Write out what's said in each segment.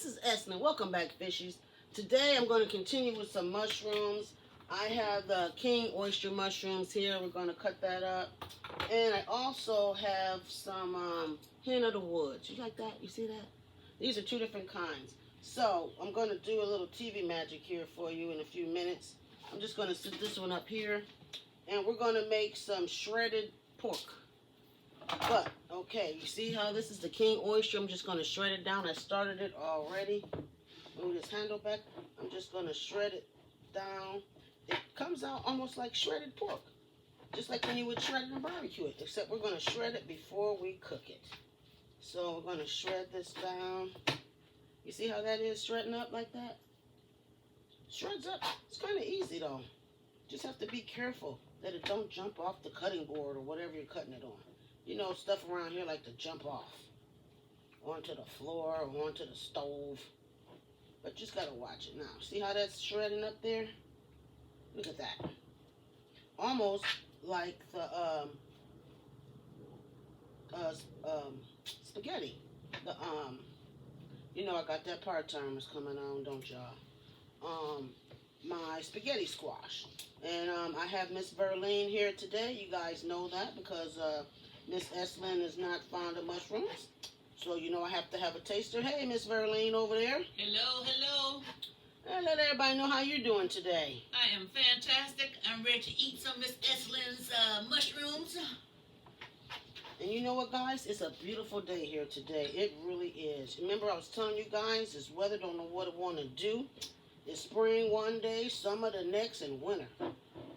this is Esna. Welcome back, fishies. Today I'm going to continue with some mushrooms. I have the king oyster mushrooms here. We're going to cut that up. And I also have some hen of the woods. You like that? You see that? These are two different kinds. So I'm going to do a little TV magic here for you in a few minutes. I'm just going to set this one up here. And we're going to make some shredded pork. But, okay, you see how this is the king oyster? I'm just going to shred it down. I started it already. Move this handle back. I'm just going to shred it down. It comes out almost like shredded pork. Just like when you would shred it and barbecue it. Except we're going to shred it before we cook it. So we're going to shred this down. You see how that is shredding up like that? Shreds up. It's kind of easy though. Just have to be careful that it don't jump off the cutting board or whatever you're cutting it on. You know, stuff around here like to jump off onto the floor or onto the stove. But just gotta watch it now. See how that's shredding up there? Look at that. Almost like the spaghetti. The you know I got that part-timers coming on, don't y'all? My spaghetti squash. And I have Miss Verlene here today. You guys know that because Miss Eslin is not fond of mushrooms. So, you know, I have to have a taster. Hey, Miss Verlene over there. Hello, hello. And let everybody know how you're doing today. I am fantastic. I'm ready to eat some of Miss Eslin's mushrooms. And you know what, guys? It's a beautiful day here today. It really is. Remember, I was telling you guys, this weather don't know what it want to do. It's spring one day, summer the next, and winter.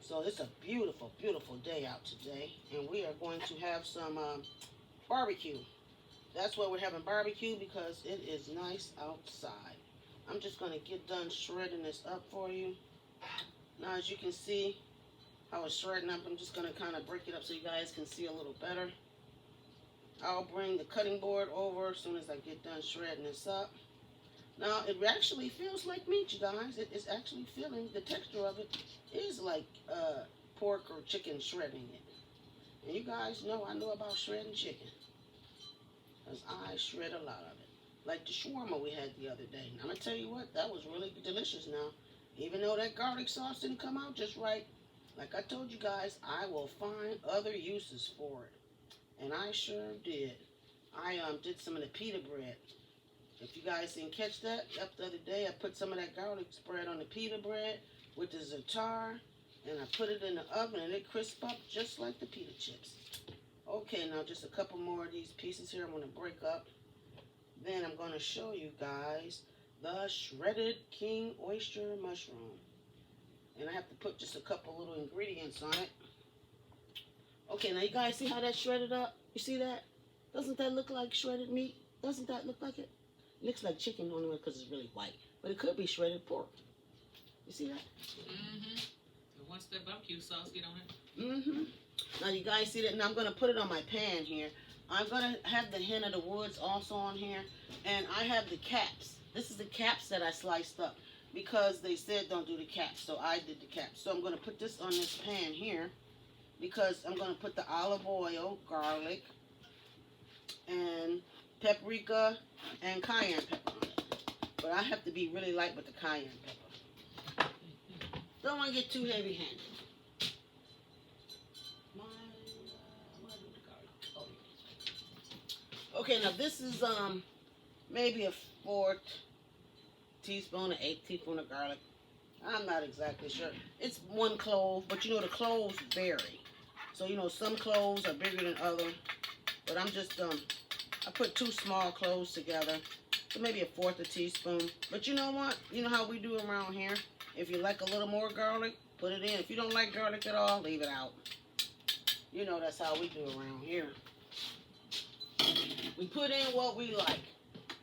So it's a beautiful, beautiful day out today. And we are going to have some barbecue. That's why we're having barbecue, because it is nice outside. I'm just going to get done shredding this up for you. Now, as you can see how it's shredding up, I'm just going to kind of break it up so you guys can see a little better. I'll bring the cutting board over as soon as I get done shredding this up. Now, it actually feels like meat, you guys. It is actually feeling, the texture of it is like pork or chicken shredding it. And you guys know I know about shredding chicken, because I shred a lot of it. Like the shawarma we had the other day. And I'm going to tell you what, that was really delicious now. Even though that garlic sauce didn't come out just right, like I told you guys, I will find other uses for it. And I sure did. I did some of the pita bread. If you guys didn't catch that, the other day I put some of that garlic spread on the pita bread with the za'atar, and I put it in the oven and it crisped up just like the pita chips. Okay, now just a couple more of these pieces here I'm going to break up. Then I'm going to show you guys the shredded king oyster mushroom. And I have to put just a couple little ingredients on it. Okay, now you guys see how that's shredded up? You see that? Doesn't that look like shredded meat? Doesn't that look like it? It looks like chicken only because it's really white. But it could be shredded pork. You see that? Mm-hmm. And once that barbecue sauce get on it. Mm-hmm. Now you guys see that? Now I'm going to put it on my pan here. I'm going to have the hen of the woods also on here. And I have the caps. This is the caps that I sliced up because they said don't do the caps. So I did the caps. So I'm going to put this on this pan here because I'm going to put the olive oil, garlic, and paprika and cayenne pepper on it. But I have to be really light with the cayenne pepper. Don't want to get too heavy-handed. Okay, now this is maybe a 4th teaspoon or 1/8 teaspoon of garlic. I'm not exactly sure. It's 1 clove, but you know the cloves vary. So you know some cloves are bigger than others. But I'm just I put 2 small cloves together, so maybe a 1/4 a teaspoon. But you know what? You know how we do around here. If you like a little more garlic, put it in. If you don't like garlic at all, leave it out. You know that's how we do around here. We put in what we like.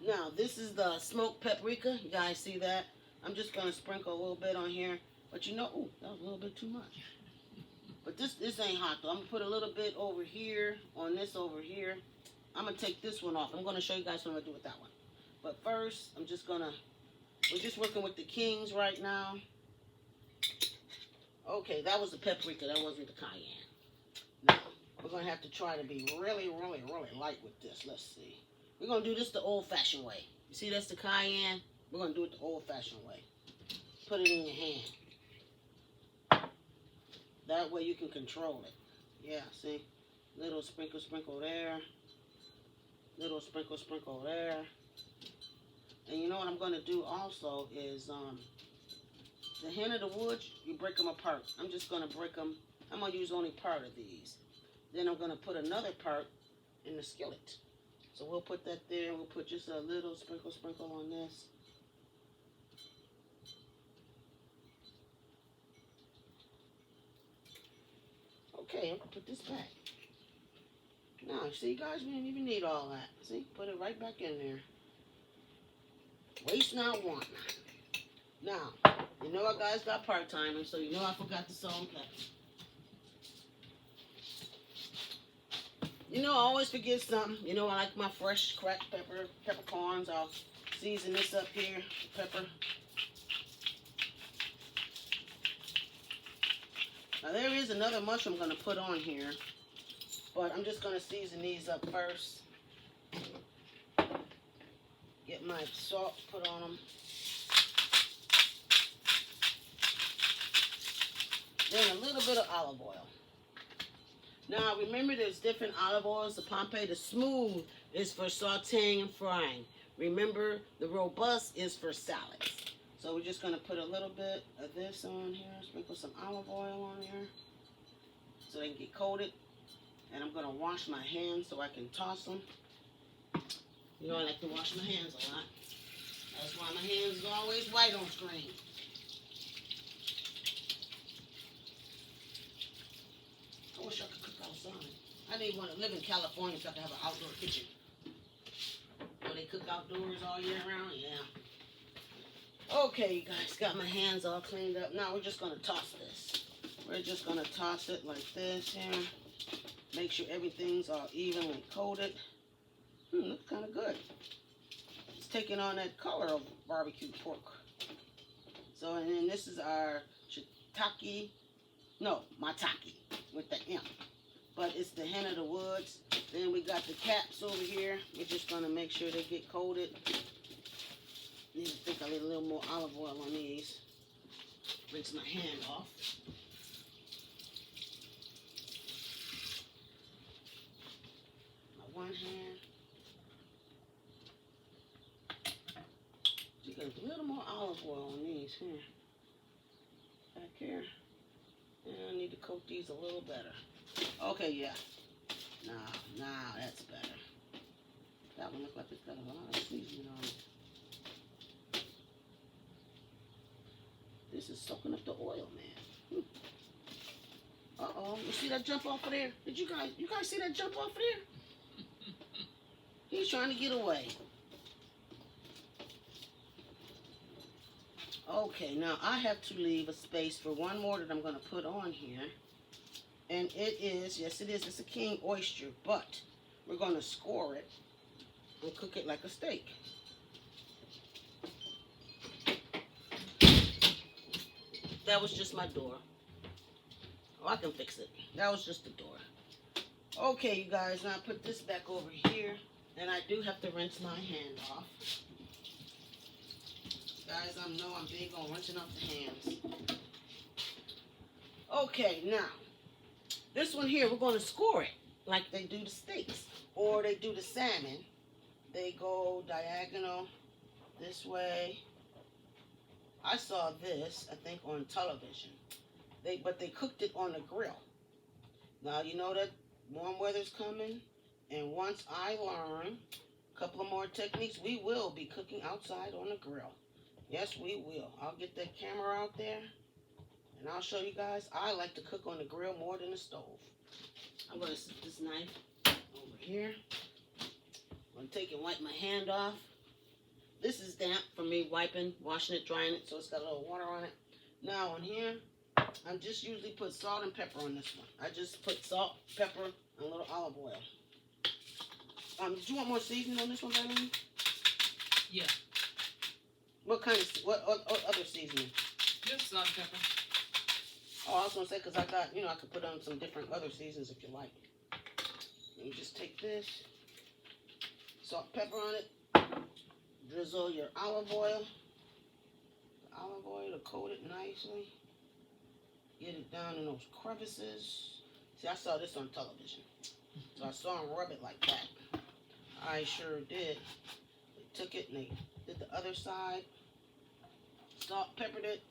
Now, this is the smoked paprika. You guys see that? I'm just going to sprinkle a little bit on here. But you know, ooh, that was a little bit too much. But this ain't hot, though. I'm going to put a little bit over here on this over here. I'm going to take this one off. I'm going to show you guys what I'm going to do with that one. But first, I'm just going to, we're just working with the kings right now. Okay, that was the paprika. That wasn't the cayenne. Now, we're going to have to try to be really, really, really light with this. Let's see. We're going to do this the old-fashioned way. You see that's the cayenne? We're going to do it the old-fashioned way. Put it in your hand. That way you can control it. Yeah, see? Little sprinkle, sprinkle there. Little sprinkle, sprinkle there. And you know what I'm going to do also is the hen of the woods, you break them apart. I'm just going to break them. I'm going to use only part of these. Then I'm going to put another part in the skillet. So we'll put that there. We'll put just a little sprinkle, sprinkle on this. Okay, I'll put this back. Now, see, guys, we didn't even need all that. See, put it right back in there. Waste not, want not. Now, you know our guys got part-timers, so you know I forgot the salt and pepper. You know, I always forget something. You know, I like my fresh cracked peppercorns. I'll season this up here, pepper. Now, there is another mushroom I'm going to put on here, but I'm just going to season these up first. Get my salt put on them. Then a little bit of olive oil. Now, remember there's different olive oils. The Pompeii, the smooth, is for sauteing and frying. Remember, the robust is for salads. So we're just going to put a little bit of this on here. Sprinkle some olive oil on here so they can get coated. And I'm going to wash my hands so I can toss them. You know, I like to wash my hands a lot. That's why my hands are always white on screen. I wish I could cook outside. I didn't want to live in California so I could have an outdoor kitchen. Where they cook outdoors all year round, yeah. Okay, you guys, got my hands all cleaned up. Now we're just going to toss this. We're just going to toss it like this here. Make sure everything's all evenly coated. Looks kind of good. It's taking on that color of barbecue pork. So, and then this is our shiitake, no, maitake with the M. But it's the hen of the woods. Then we got the caps over here. We're just going to make sure they get coated. I think I need a little more olive oil on these. Rinse my hand off. My one hand. You get a little more olive oil on these here. Back here. And I need to coat these a little better. Okay, yeah. Now that's better. That one looks like it's got a lot of seasoning on it. This is soaking up the oil, man. Uh-oh, you see that jump off of there? You guys see that jump off of there? He's trying to get away. Okay, now I have to leave a space for one more that I'm going to put on here. And it is, yes it is, it's a king oyster, but we're going to score it and cook it like a steak. That was just my door. Oh, I can fix it. That was just the door. Okay, you guys, now I put this back over here. And I do have to rinse my hand off. Guys, I know I'm big on rinsing off the hands. Okay, now, this one here, we're going to score it like they do the steaks. Or they do the salmon. They go diagonal this way. I saw this, I think, on television. But they cooked it on the grill. Now, you know that warm weather's coming. And once I learn a couple of more techniques, we will be cooking outside on the grill. Yes, we will. I'll get that camera out there. And I'll show you guys. I like to cook on the grill more than the stove. I'm going to set this knife over here. I'm going to take and wipe my hand off. This is damp from me washing it, drying it, so it's got a little water on it. Now on here, I just usually put salt and pepper on this one. I just put salt, pepper, and a little olive oil. Did you want more seasoning on this one, Valerie? Yeah. What other seasoning? Just salt and pepper. Oh, I was going to say, because I got, I could put on some different other seasons if you like. And you just take this, salt, pepper on it, Drizzle your olive oil. Olive oil to coat it nicely. Get it down in those crevices. See, I saw this on television. So I saw them rub it like that. I sure did. They took it and they did the other side. Salt, peppered it.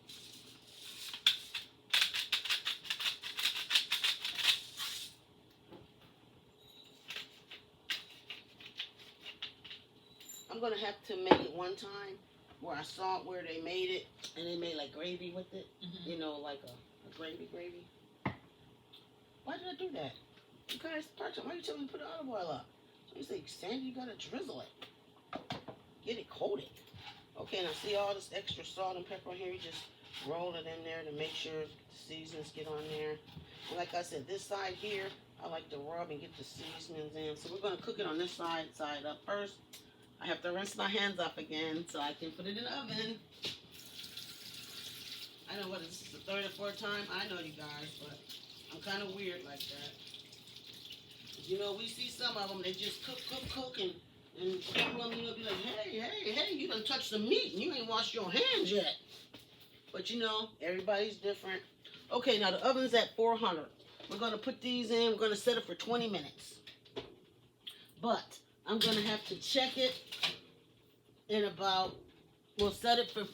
I'm going to have to make it one time where I saw it where they made it and they made like gravy with it. Mm-hmm. You know, like a gravy. Why did I do that? You guys, why you telling me to put the olive oil up? So you say, Sandy, you got to drizzle it. Get it coated. Okay, now see all this extra salt and pepper here? You just roll it in there to make sure the seasonings get on there. And like I said, this side here, I like to rub and get the seasonings in. So we're going to cook it on this side up first. I have to rinse my hands off again so I can put it in the oven. I know what, this is the third or fourth time. I know you guys, but I'm kind of weird like that. You know, we see some of them, they just cook, and people of them, you know, be like, hey, you done touched the meat and you ain't washed your hands yet. But you know, everybody's different. Okay, now the oven's at 400. We're going to put these in. We're going to set it for 20 minutes. But I'm going to have to check it in about, we'll set it for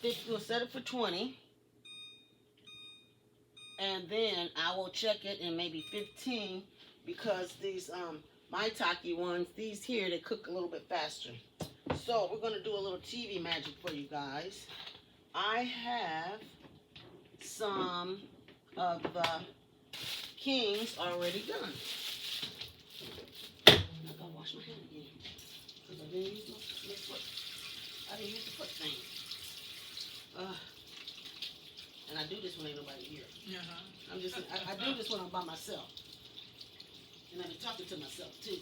20. And then I will check it in maybe 15 because these maitake ones, these here, they cook a little bit faster. So we're going to do a little TV magic for you guys. I have some of the kings already done. I gotta wash my hand again because I didn't use my foot. I didn't use the foot thing. And I do this when ain't nobody here. I do this when I'm by myself. And I be talking to myself too,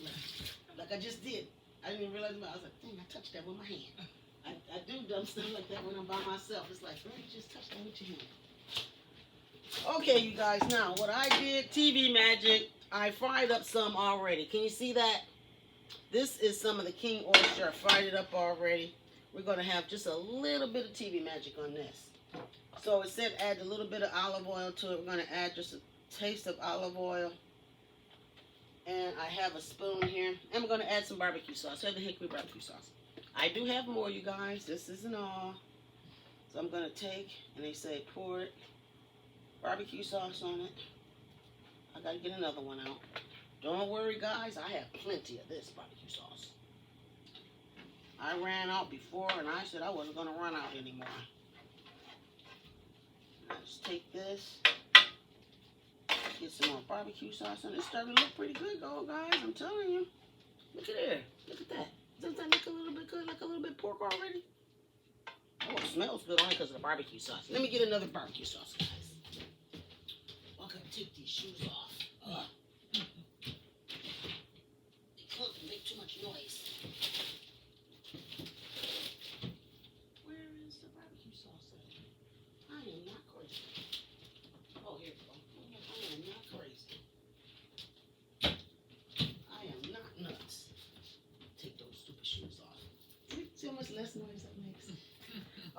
like I just did. I didn't even realize I was like, dang, I touched that with my hand. I do dumb stuff like that when I'm by myself. It's like, girl, you just touched that with your hand. Okay, you guys, now what I did, TV magic, I fried up some already. Can you see that? This is some of the king oyster. I fried it up already. We're going to have just a little bit of TV magic on this. So it said add a little bit of olive oil to it. We're going to add just a taste of olive oil. And I have a spoon here. And we're going to add some barbecue sauce. I have the hickory barbecue sauce. I do have more, you guys. This isn't all. So I'm going to take, and they say pour it, barbecue sauce on it. I got to get another one out. Don't worry, guys. I have plenty of this barbecue sauce. I ran out before, and I said I wasn't going to run out anymore. I just take this, get some more barbecue sauce on it. It's starting to look pretty good, though, guys. I'm telling you. Look at there. Look at that. Doesn't that look a little bit good? Like a little bit pork already? Oh, it smells good only because of the barbecue sauce. Let me get another barbecue sauce, guys. I'm going to take these shoes off. They clunk and make too much noise. Where is the barbecue sauce at? I am not crazy. Oh, here we go. I am not crazy. I am not nuts. Take those stupid shoes off. See how much less noise that makes?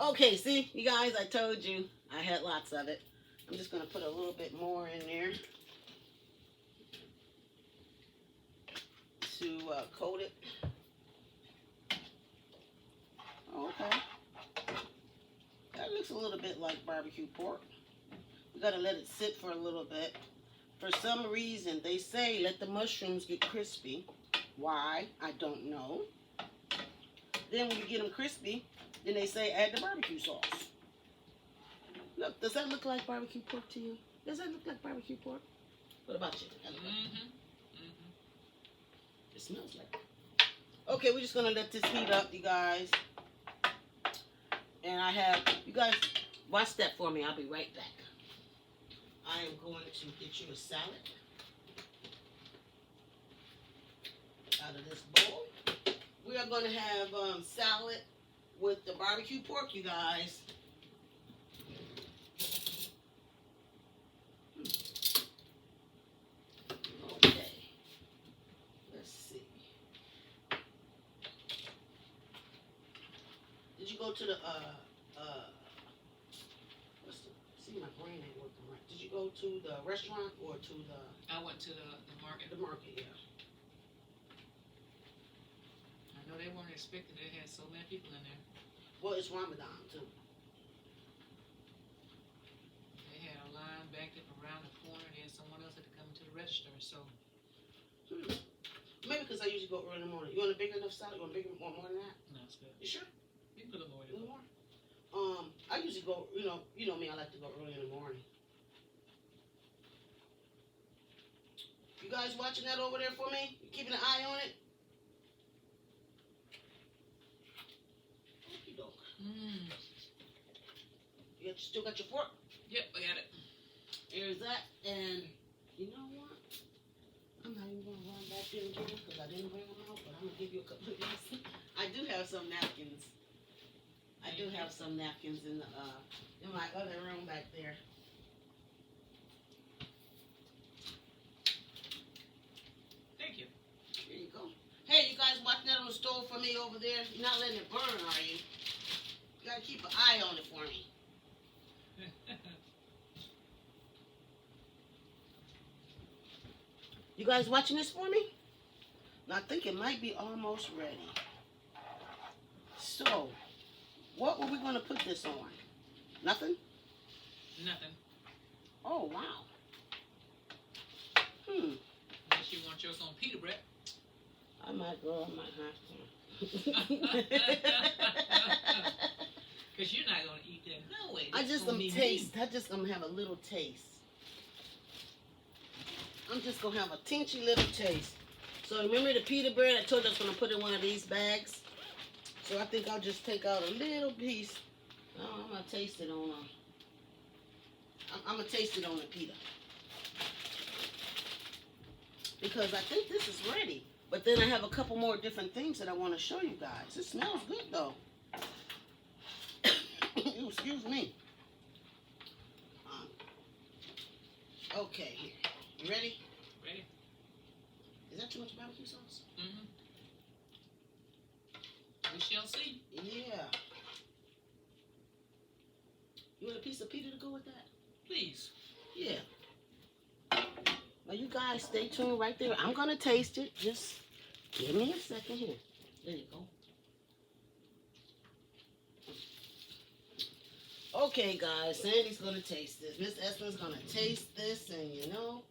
Okay, see, you guys, I told you I had lots of it. I'm just going to put a little bit more in there to coat it. Oh, okay. That looks a little bit like barbecue pork. We got to let it sit for a little bit. For some reason, they say let the mushrooms get crispy. Why? I don't know. Then when you get them crispy, then they say add the barbecue sauce. Look, does that look like barbecue pork to you? Does that look like barbecue pork? What about you? It smells like it. Okay, we're just going to let this heat up, you guys. And I have, you guys, watch that for me. I'll be right back. I am going to get you a salad out of this bowl. We are going to have salad with the barbecue pork, you guys. Okay. Let's see. Did you go to the see, my brain ain't working right. Did you go to the restaurant or to the? I went to the market. The market, yeah. I know they weren't expecting they had so many people in there. Well, it's Ramadan too. They had a line backed up around the corner, and then someone else had to come to the register. So Maybe because I usually go early in the morning. You want a big enough salad? You want bigger more than that? no, it's good. You sure? You can put a little more. A little more. I usually go. You know me. I like to go early in the morning. You guys watching that over there for me? You keeping an eye on it? Okey doke. You still got your fork? Yep, I got it. There's that. And you know what? I'm not even gonna run back there and get them because I didn't bring them out. But I'm gonna give you a couple of these. I do have some napkins. I do have some napkins in my other room back there. Thank you. Here you go. Hey, you guys watching that on the stove for me over there? You're not letting it burn, are you? You gotta keep an eye on it for me. You guys watching this for me? I think it might be almost ready. So, what were we going to put this on? Nothing? Nothing. Oh, wow. Unless you want yours on pita bread. I might go, I might have to. Because you're not going to eat that. No way. I just going to taste. I just going to have a little taste. I'm just going to have a teensy little taste. So remember the pita bread? I told you I was going to put in one of these bags. So I think I'll just take out a little piece. Oh, I'm going to taste it on I'm going to taste it on the pita. Because I think this is ready. But then I have a couple more different things that I want to show you guys. It smells good though. Excuse me. Okay, here. You ready? Ready. Is that too much barbecue sauce? Mm-hmm. We shall see. Yeah. You want a piece of pita to go with that? Please. Yeah. Now you guys stay tuned right there. I'm going to taste it. Just give me a second here. There you go. Okay, guys. Sandy's going to taste this. Miss Esther's going to taste this. And you know,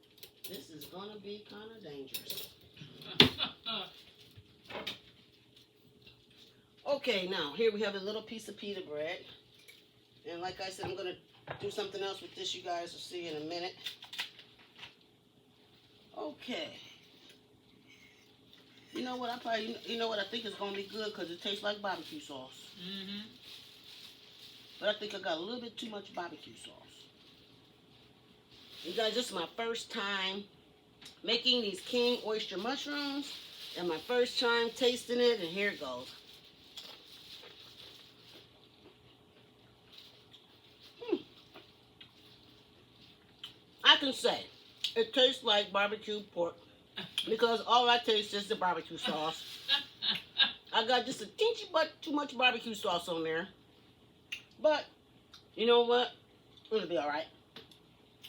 this is going to be kind of dangerous. Okay, now here we have a little piece of pita bread. And like I said, I'm going to do something else with this. You guys will see in a minute. Okay. You know what? I think it's going to be good because it tastes like barbecue sauce. Mm-hmm. But I think I got a little bit too much barbecue sauce. You guys, this is my first time making these king oyster mushrooms. And my first time tasting it. And here it goes. I can say it tastes like barbecue pork because all I taste is the barbecue sauce. I got just a teensy but too much barbecue sauce on there. But you know what? It'll be all right.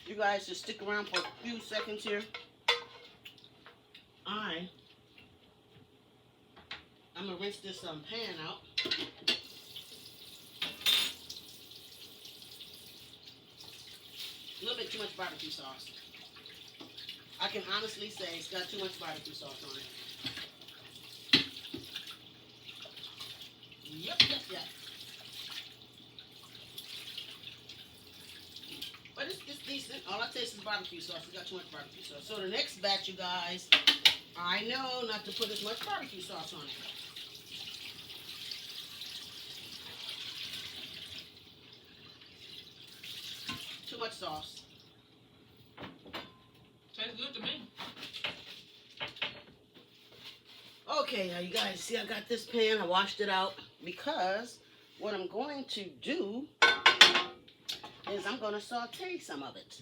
You guys just stick around for a few seconds here. I'm gonna rinse this pan out. A little bit too much barbecue sauce. I can honestly say it's got too much barbecue sauce on it. Yep. But it's decent. All I taste is barbecue sauce. It's got too much barbecue sauce. So the next batch, you guys, I know not to put as much barbecue sauce on it. Too much sauce. Tastes good to me. Okay, now you guys see I got this pan. I washed it out because what I'm going to do is I'm going to saute some of it.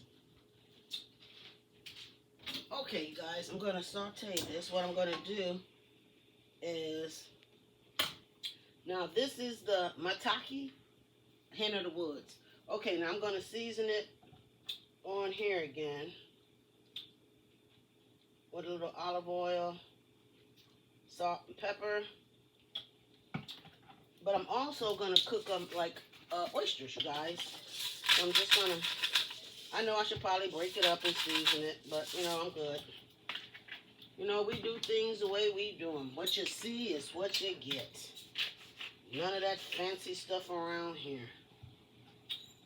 Okay, you guys, I'm going to saute this. What I'm going to do is Now this is the maitake, hen of the woods. Okay, now I'm going to season it on here again with a little olive oil, salt and pepper. But I'm also going to cook them like oysters, you guys. So I'm just going to, I know I should probably break it up and season it, but you know, I'm good. You know, we do things the way we do them. What you see is what you get. None of that fancy stuff around here.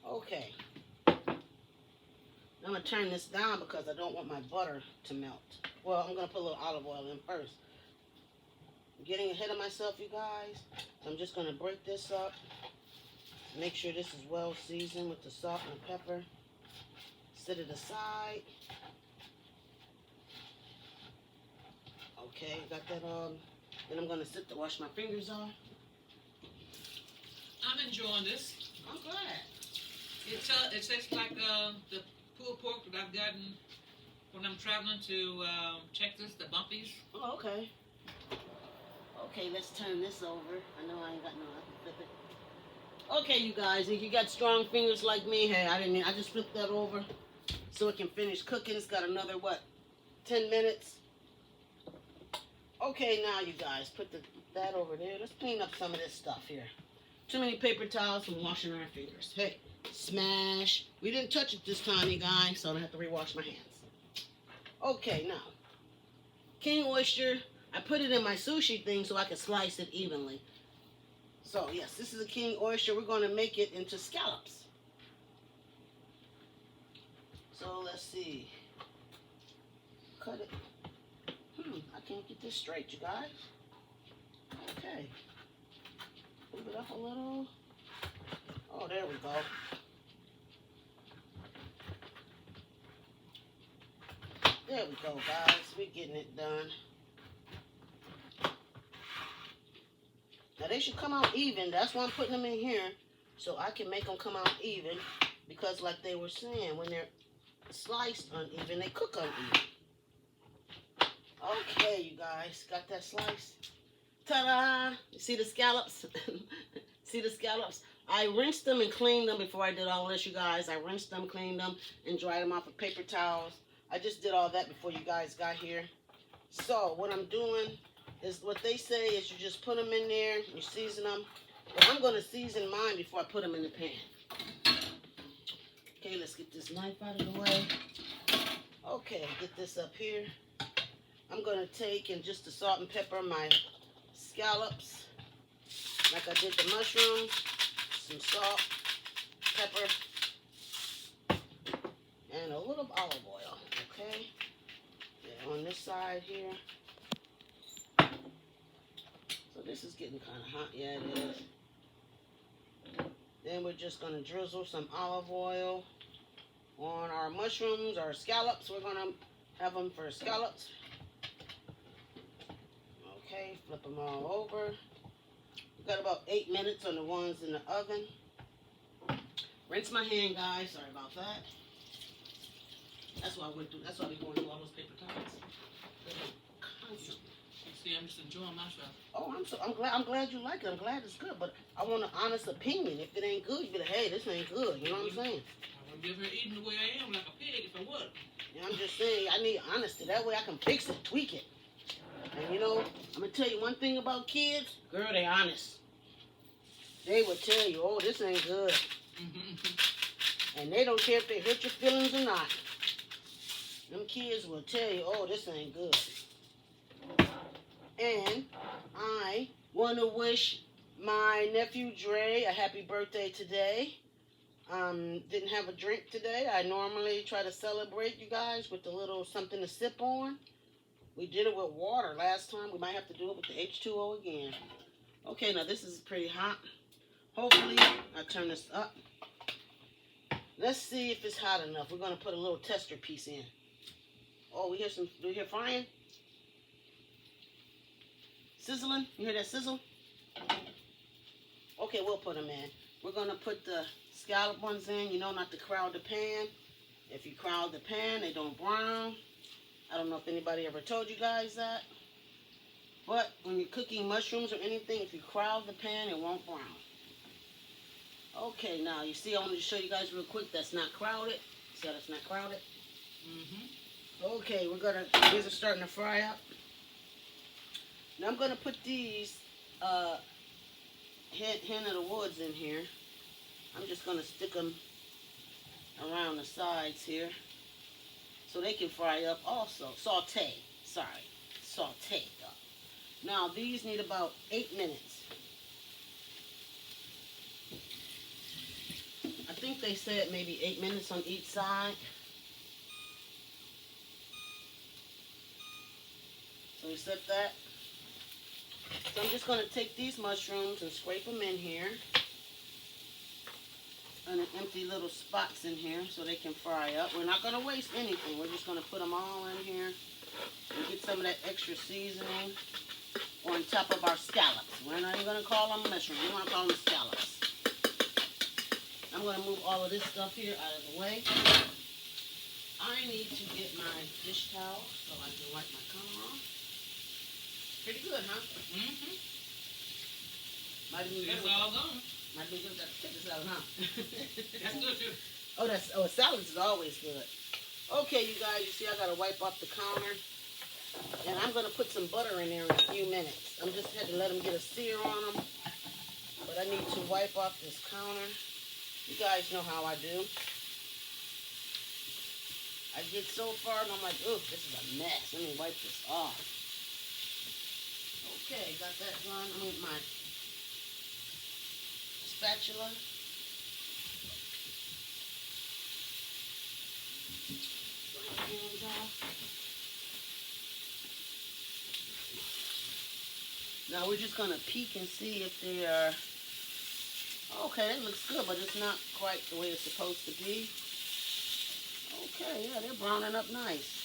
Okay. I'm going to turn this down because I don't want my butter to melt. Well, I'm going to put a little olive oil in first. I'm getting ahead of myself, you guys. So I'm just going to break this up. Make sure this is well seasoned with the salt and the pepper. Set it aside. Okay, got that then I'm going to sit to wash my fingers off. I'm enjoying this. I'm glad. It tastes like the pulled pork that I've gotten when I'm traveling to Texas, the bumpies. Oh, okay. Okay, let's turn this over. I know I ain't got no other flip it. Okay, you guys, if you got strong fingers like me, hey, I just flipped that over so it can finish cooking. It's got another, 10 minutes? Okay, now you guys, put that over there. Let's clean up some of this stuff here. Too many paper towels from washing our fingers. Hey, smash. We didn't touch it this time, you guys, so I don't have to rewash my hands. Okay, now, king oyster. I put it in my sushi thing so I can slice it evenly. So, yes, this is a king oyster. We're going to make it into scallops. So, let's see. Cut it. I can't get this straight, you guys. Okay. Move it up a little. Oh, there we go. There we go, guys. We're getting it done. Now, they should come out even. That's why I'm putting them in here, so I can make them come out even. Because, like they were saying, when they're sliced uneven, they cook uneven. Okay, you guys. Got that slice? Ta-da! You see the scallops? See the scallops? I rinsed them and cleaned them before I did all this, you guys. I rinsed them, cleaned them, and dried them off with paper towels. I just did all that before you guys got here. So, what I'm doing is what they say is you just put them in there, you season them. But I'm going to season mine before I put them in the pan. Okay, let's get this knife out of the way. Okay, get this up here. I'm going to take and just the salt and pepper my scallops, like I did the mushrooms, some salt, pepper, and a little olive oil, okay? Yeah, on this side here. So this is getting kind of hot. Yeah, it is. Then we're just going to drizzle some olive oil on our mushrooms, our scallops. We're going to have them for scallops. Okay, flip them all over. We've got about 8 minutes on the ones in the oven. Rinse my hand, guys. Sorry about that. That's why we're going through all those paper towels. Constantly. See, I'm just enjoying myself. Oh, I'm glad you like it. I'm glad it's good, but I want an honest opinion. If it ain't good, you be like, hey, this ain't good. You know what I'm saying? I wouldn't be over here eating the way I am like a pig if I would. Yeah, I'm just saying, I need honesty. That way I can fix it, tweak it. And you know, I'm going to tell you one thing about kids. Girl, they honest. They will tell you, oh, this ain't good. And they don't care if they hurt your feelings or not. Them kids will tell you, oh, this ain't good. And I want to wish my nephew Dre a happy birthday today. Didn't have a drink today. I normally try to celebrate, you guys, with a little something to sip on. We did it with water last time. We might have to do it with the H2O again. Okay, now this is pretty hot. Hopefully, I turn this up. Let's see if it's hot enough. We're going to put a little tester piece in. Oh, do we hear frying? Sizzling? You hear that sizzle? Okay, we'll put them in. We're going to put the scallop ones in, you know, not to crowd the pan. If you crowd the pan, they don't brown. I don't know if anybody ever told you guys that. But when you're cooking mushrooms or anything, if you crowd the pan, it won't brown. Okay, now you see, I wanted to show you guys real quick. That's not crowded. See how that's not crowded? Okay, these are starting to fry up. Now I'm gonna put these hen of the woods in here. I'm just gonna stick them around the sides here so they can fry up also. Saute up. Now these need about 8 minutes. I think they said maybe 8 minutes on each side. So we set that. So I'm just going to take these mushrooms and scrape them in here. And empty little spots in here so they can fry up. We're not going to waste anything. We're just going to put them all in here and get some of that extra seasoning on top of our scallops. We're not even going to call them mushrooms. We're going to call them scallops. I'm going to move all of this stuff here out of the way. I need to get my dish towel so I can wipe my counter off. Pretty good, huh? Mm-hmm. Might be That's all gone. Might be good to take this out, huh? That's good too. Salads is always good. Okay, you guys, you see I gotta wipe off the counter. And I'm gonna put some butter in there in a few minutes. I'm just had to let them get a sear on them. But I need to wipe off this counter. You guys know how I do. I get so far and I'm like, ooh, this is a mess. Let me wipe this off. Okay, got that done. I'm with my spatula. Wipe my hands off. Now we're just gonna peek and see if they are. Okay, that looks good, but it's not quite the way it's supposed to be. Okay, yeah, they're browning up nice.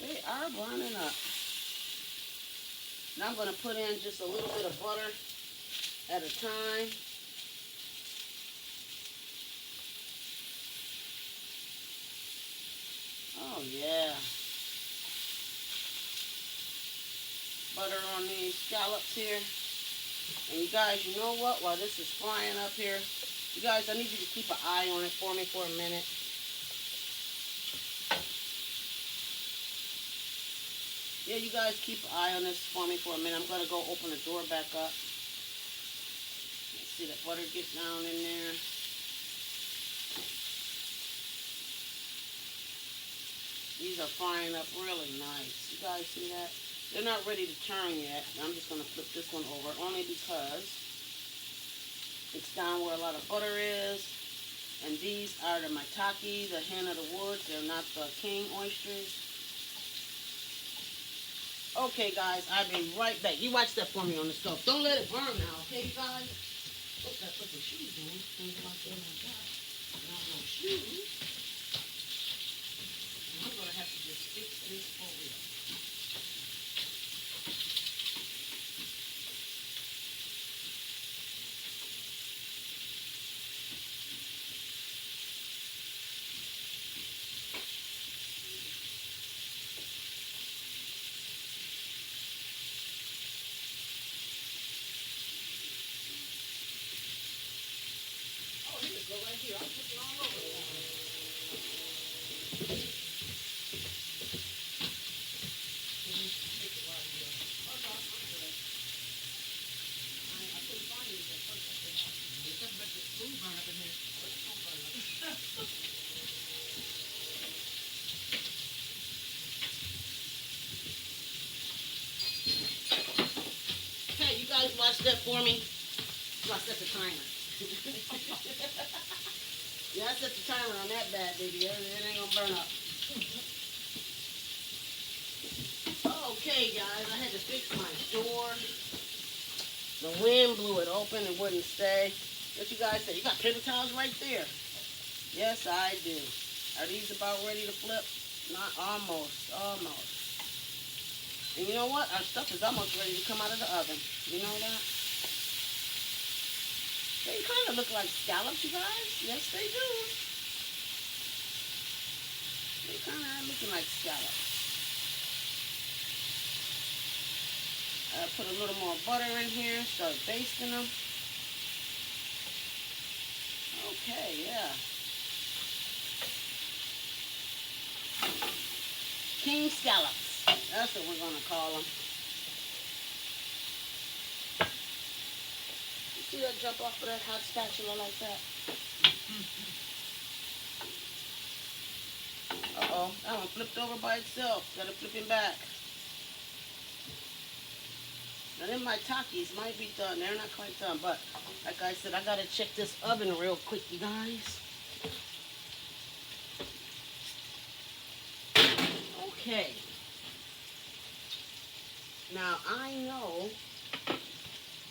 They are browning up. Now I'm going to put in just a little bit of butter at a time. Oh, yeah. Butter on these scallops here. And you guys, you know what? While this is frying up here, you guys, I need you to keep an eye on it for me for a minute. Yeah, you guys keep an eye on this for me for a minute. I'm going to go open the door back up. Let's see the butter get down in there. These are frying up really nice. You guys see that? They're not ready to turn yet. I'm just going to flip this one over only because it's down where a lot of butter is. And these are the maitake, the hen of the woods. They're not the king oysters. Okay, guys, I'll be right back. You watch that for me on the stove. Don't let it burn now, okay, guys? Look, I put the shoes on. Things like that like that. Not no shoes. I'm going to have to just fix this for real. Oh, here it go right here. I'm putting all over it. Hey, you guys watch that for me. Well, I set the timer. Yeah, I set the timer on that bad baby. It ain't gonna burn up. Okay, guys, I had to fix my door. The wind blew it open. It wouldn't stay. What you guys say? You got paper towels right there. Yes, I do. Are these about ready to flip? Not almost. Almost. And you know what? Our stuff is almost ready to come out of the oven. You know that? They kind of look like scallops, you guys. Yes, they do. They kind of are looking like scallops. Put a little more butter in here. Start basting them. Okay, yeah. King scallops. That's what we're going to call them. You see that jump off of that hot spatula like that? Uh-oh, that one flipped over by itself. Got to flip him back. Now then my Takis might be done. They're not quite done, but like I said, I got to check this oven real quick, you guys. Okay. Now I know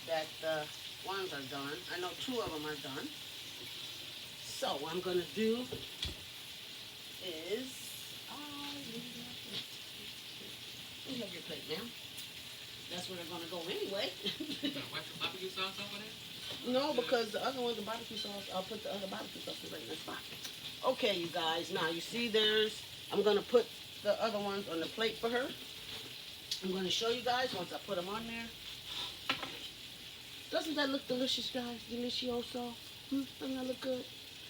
that the ones are done. I know 2 of them are done. So what I'm going to do is... you have your plate, ma'am. That's where they're going to go anyway. What's the barbecue sauce over there? No, because the other one's the barbecue sauce. I'll put the other barbecue sauce right in the spot. Okay, you guys. Now, you see there's... I'm going to put the other ones on the plate for her. I'm going to show you guys once I put them on there. Doesn't that look delicious, guys? Delicioso. Doesn't that look good?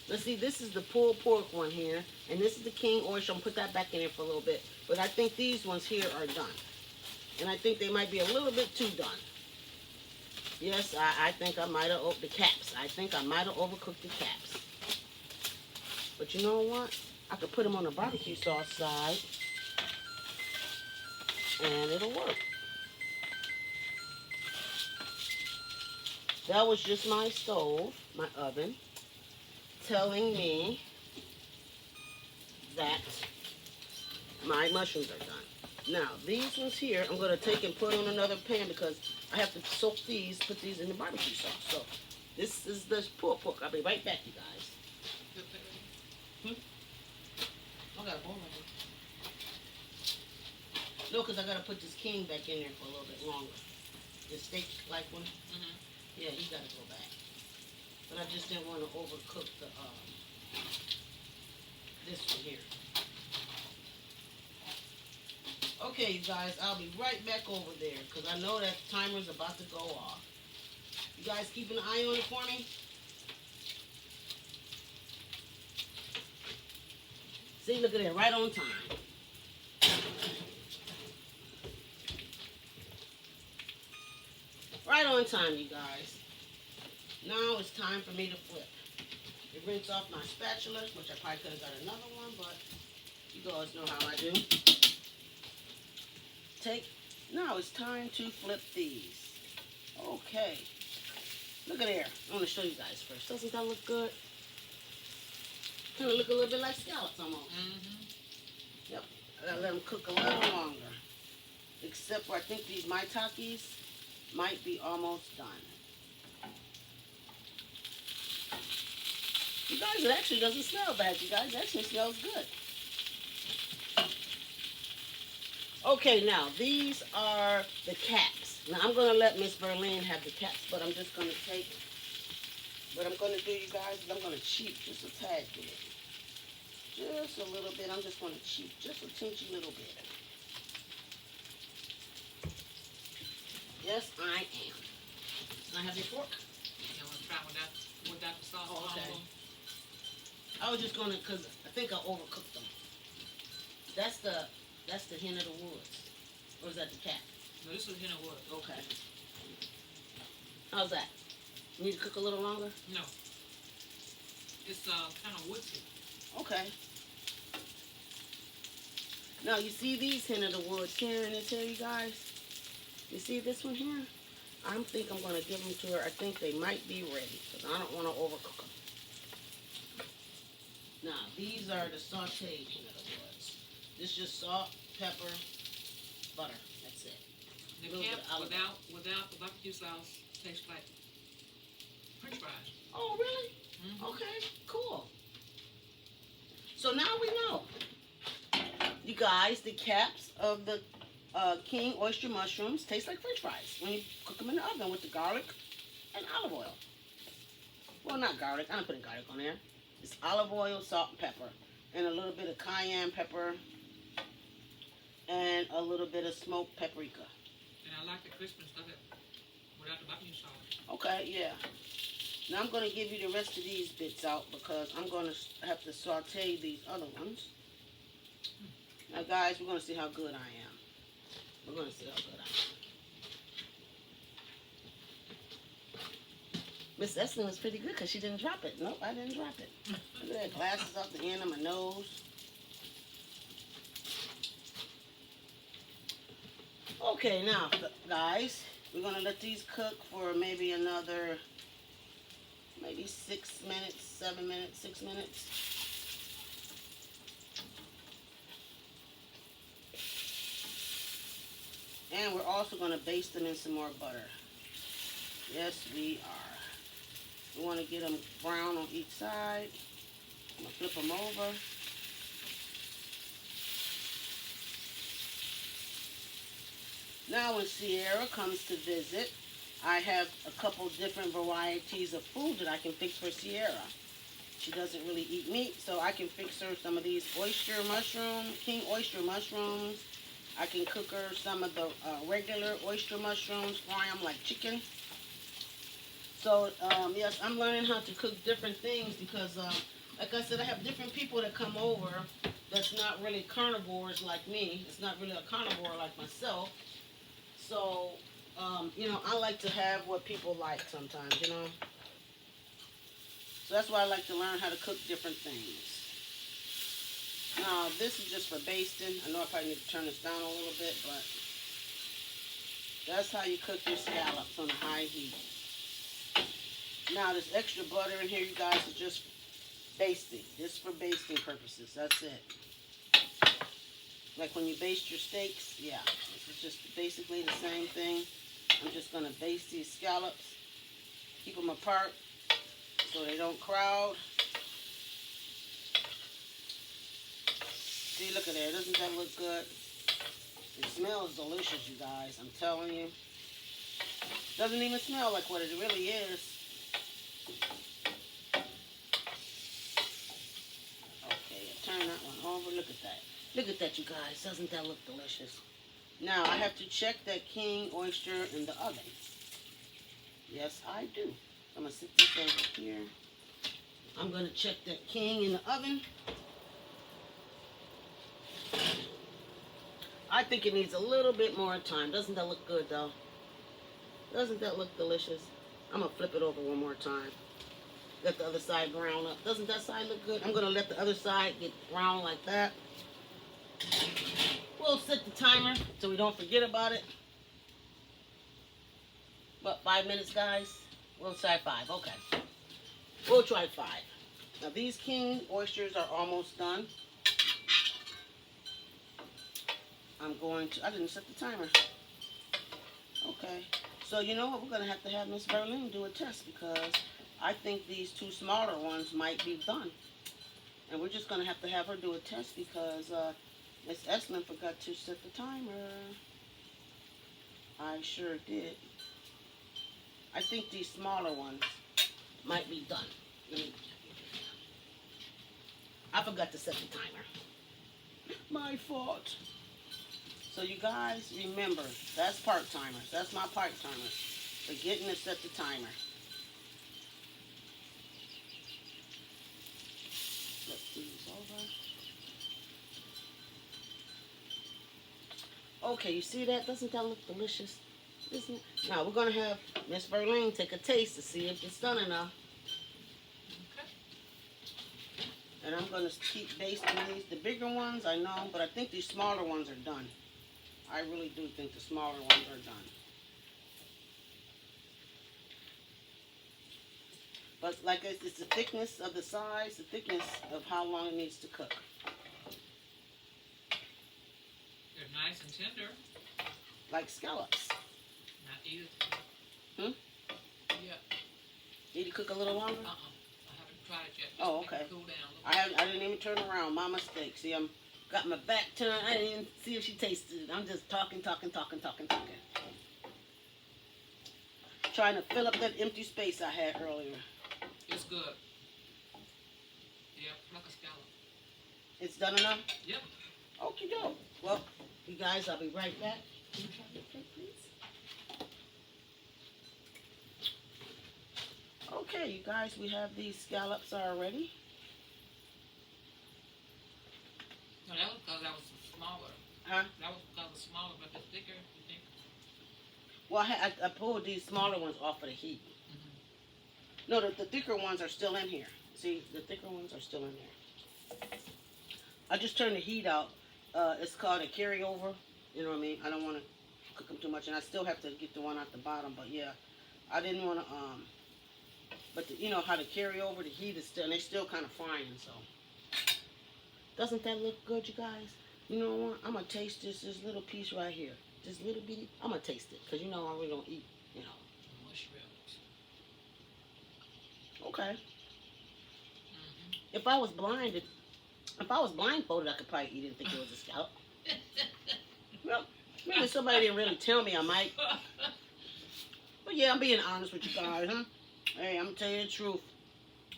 Let's see, this is the pulled pork one here. And this is the king oyster. I'm going to put that back in there for a little bit. But I think these ones here are done. And I think they might be a little bit too done. Yes, I think I might have the caps. I think I might have overcooked the caps. But you know what? I could put them on the barbecue sauce side. And it'll work. That was just my stove, my oven, telling me that my mushrooms are done. Now, these ones here, I'm going to take and put on another pan because I have to soak these, put these in the barbecue sauce. So, this is the pulled pork. I'll be right back, you guys. I got a bowl right here. No, because I got to put this king back in there for a little bit longer. The steak-like one. Yeah, he got to go back. But I just didn't want to overcook the this one here. Okay, you guys, I'll be right back over there because I know that timer's about to go off. You guys keep an eye on it for me? See, look at that, right on time. Right on time, you guys. Now it's time for me to flip. You rinse off my spatula, which I probably could have got another one, but you guys know how I do. Now it's time to flip these. Okay. Look at there. I want to show you guys first. Doesn't that look good? Kind of look a little bit like scallops almost. Yep. I gotta let them cook a little longer. Except for I think these maitakis might be almost done. You guys, it actually doesn't smell bad, you guys. It actually smells good. Okay, now, these are the caps. Now, I'm going to let Miss Berlin have the caps, but I'm just going to take... What I'm going to do, you guys, is I'm going to cheat just a tad bit. Just a little bit. I'm just going to cheat just a teensy little bit. Yes, I am. Can I have your fork? You want to try without the sauce? Oh, okay. I was just going to, because I think I overcooked them. That's the hen of the woods. Or is that the cat? No, this is hen of woods. Okay. How's that? You need to cook a little longer? No. It's kind of woodsy. Okay. Now, you see these hen of the woods here in this here, you guys? You see this one here? I think I'm going to give them to her. I think they might be ready because I don't want to overcook them. Now, these are the sauteed hen of the woods. This is just salt, pepper, butter. That's it. The caps without the barbecue sauce tastes like French fries. Oh, really? Okay, cool. So now we know. You guys, the caps of the king oyster mushrooms taste like French fries when you cook them in the oven with the garlic and olive oil. Well, not garlic. I'm not putting garlic on there. It's olive oil, salt, and pepper, and a little bit of cayenne pepper, and a little bit of smoked paprika. And a like the crispness of it without the barbecue sauce. Okay, yeah. Now I'm going to give you the rest of these bits out because I'm going to have to saute these other ones. Now, guys, we're going to see how good I am. We're going to see how good I am. Miss Estlin was pretty good because she didn't drop it. Nope, I didn't drop it. Look at that. Glasses off the end of my nose. Okay, now, guys, we're going to let these cook for maybe another, maybe 6 minutes, 7 minutes, 6 minutes. And we're also going to baste them in some more butter. Yes, we are. We want to get them brown on each side. I'm going to flip them over. Now when Sierra comes to visit, I have a couple different varieties of food that I can fix for Sierra. She doesn't really eat meat, so I can fix her some of these oyster mushrooms, king oyster mushrooms. I can cook her some of the regular oyster mushrooms, fry them like chicken. So, yes, I'm learning how to cook different things because, like I said, I have different people that come over that's not really carnivores like me. It's not really a carnivore like myself. So, you know, I like to have what people like sometimes, you know. So that's why I like to learn how to cook different things. Now, this is just for basting. I know I probably need to turn this down a little bit, but that's how you cook your scallops on a high heat. Now, this extra butter in here, you guys, is just basting. Just for basting purposes. That's it. Like when you baste your steaks, yeah. This is just basically the same thing. I'm just going to baste these scallops. Keep them apart so they don't crowd. See, look at that. Doesn't that look good? It smells delicious, you guys. I'm telling you. Doesn't even smell like what it really is. Okay, turn that one over. Look at that. Look at that, you guys. Doesn't that look delicious? Now, I have to check that king oyster in the oven. Yes, I do. I'm going to sit this over here. I'm going to check that king in the oven. I think it needs a little bit more time. Doesn't that look good, though? Doesn't that look delicious? I'm going to flip it over one more time. Let the other side brown up. Doesn't that side look good? I'm going to let the other side get brown like that. We'll set the timer so we don't forget about it. What, 5 minutes, guys? We'll try 5. Okay. We'll try 5. Now, these king oysters are almost done. I'm going to... I didn't set the timer. Okay. So, you know what? We're going to have Miss Berlin do a test because I think these 2 smaller ones might be done. And we're just going to have her do a test because Miss Estlin forgot to set the timer. I sure did. I think these smaller ones might be done. I forgot to set the timer. My fault. So you guys, remember, that's part timers. That's my part timers. Forgetting to set the timer. Flip these over. Okay, you see that? Doesn't that look delicious? Isn't it? Now we're gonna have Miss Verlaine take a taste to see if it's done enough. Okay. And I'm gonna keep basting these. The bigger ones, I know, but I think these smaller ones are done. I really do think the smaller ones are done. But like it's the thickness of the size, the thickness of how long it needs to cook. They're nice and tender. Like scallops. Not either. Yeah. Need to cook a little longer? I haven't tried it yet. Just Oh, make okay. it cool down I didn't even turn around. My mistake. See, I'm got my back turned. I didn't even see if she tasted it. I'm just talking. Trying to fill up that empty space I had earlier. It's good. Yep, like a scallop. It's done enough? Yep. Okie doke. Well, you guys, I'll be right back. Can you try your plate, please? Okay, you guys, we have these scallops already. No, that was because that was smaller. Huh? That was because it was smaller, but the thicker, you think? Well, I pulled these smaller ones off of the heat. Mm-hmm. No, the thicker ones are still in here. See, the thicker ones are still in there. I just turned the heat out. It's called a carryover. You know what I mean? I don't want to cook them too much, and I still have to get the one at the bottom. But yeah, I didn't want to. But you know how to carry over the heat is still, and they're still kind of frying. So, doesn't that look good, you guys? You know what? I'm gonna taste this little piece right here. This little bitty. I'm gonna taste it because you know I really don't eat. You know. Mushrooms. Okay. Mm-hmm. If I was blindfolded, I could probably eat it and think it was a scallop. Well, maybe somebody didn't really tell me I might. But yeah, I'm being honest with you guys, huh? Hey, I'm gonna tell you the truth.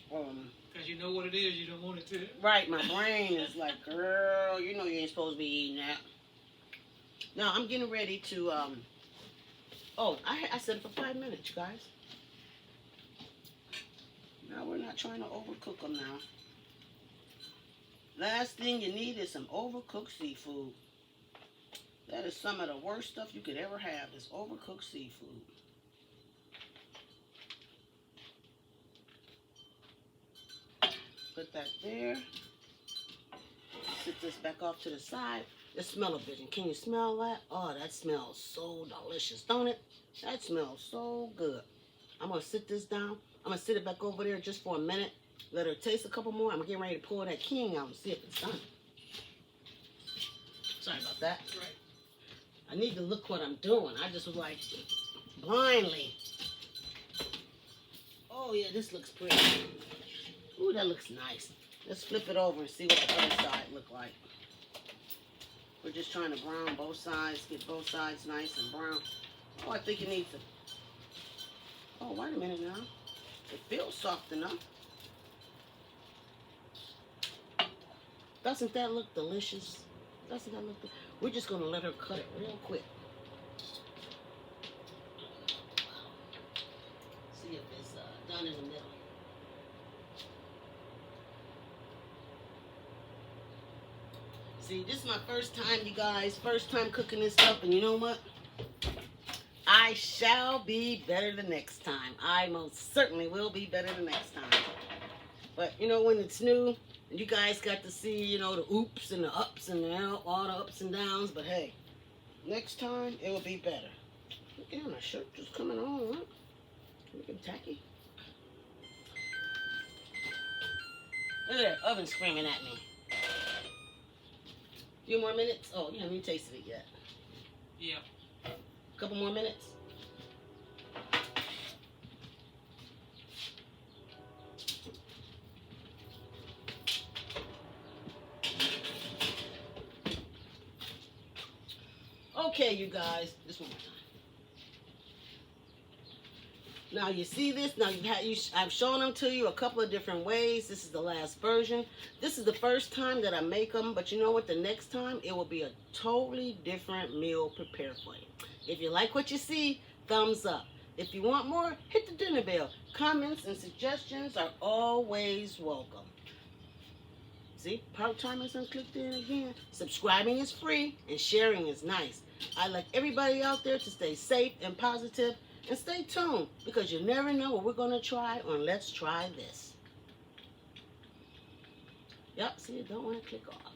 Because you know what it is, you don't want it to. Right, my brain is like, girl, you know you ain't supposed to be eating that. Now I'm getting ready to. I said it for 5 minutes, you guys. Now we're not trying to overcook them now. Last thing you need is some overcooked seafood. That is some of the worst stuff you could ever have, is overcooked seafood. Put that there. Sit this back off to the side. Let's smell a vision. Can you smell that? Oh, that smells so delicious, don't it? That smells so good. I'm going to sit this down. I'm going to sit it back over there just for a minute. Let her taste a couple more. I'm getting ready to pull that king out and see if it's done. Sorry about that. Right. I need to look what I'm doing. I just was like blindly. Oh yeah, this looks pretty. Ooh, that looks nice. Let's flip it over and see what the other side look like. We're just trying to brown both sides, get both sides nice and brown. Oh, I think it needs to. Oh, wait a minute now. It feels soft enough. Doesn't that look delicious? Doesn't that look? We're just gonna let her cut it real quick. See if it's done in the middle. See, this is my first time, you guys. First time cooking this stuff, and you know what? I shall be better the next time. I most certainly will be better the next time. But you know, when it's new, and you guys got to see, you know, the oops and the ups and all the ups and downs. But hey, next time it will be better. Again, my shirt just coming on. Huh? Looking tacky. Look at that oven screaming at me. Few more minutes. Oh, you haven't even tasted it yet. Yeah. A couple more minutes. Okay, you guys. This one more time. Now you see this. Now I've shown them to you a couple of different ways. This is the last version. This is the first time that I make them, but you know what? The next time it will be a totally different meal prepared for you. If you like what you see, thumbs up. If you want more, hit the dinner bell. Comments and suggestions are always welcome. See, part-time isn't clicked in again. Subscribing is free and sharing is nice. I'd like everybody out there to stay safe and positive. And stay tuned, because you never know what we're going to try on Let's Try This. Yep, see, you don't want to click off.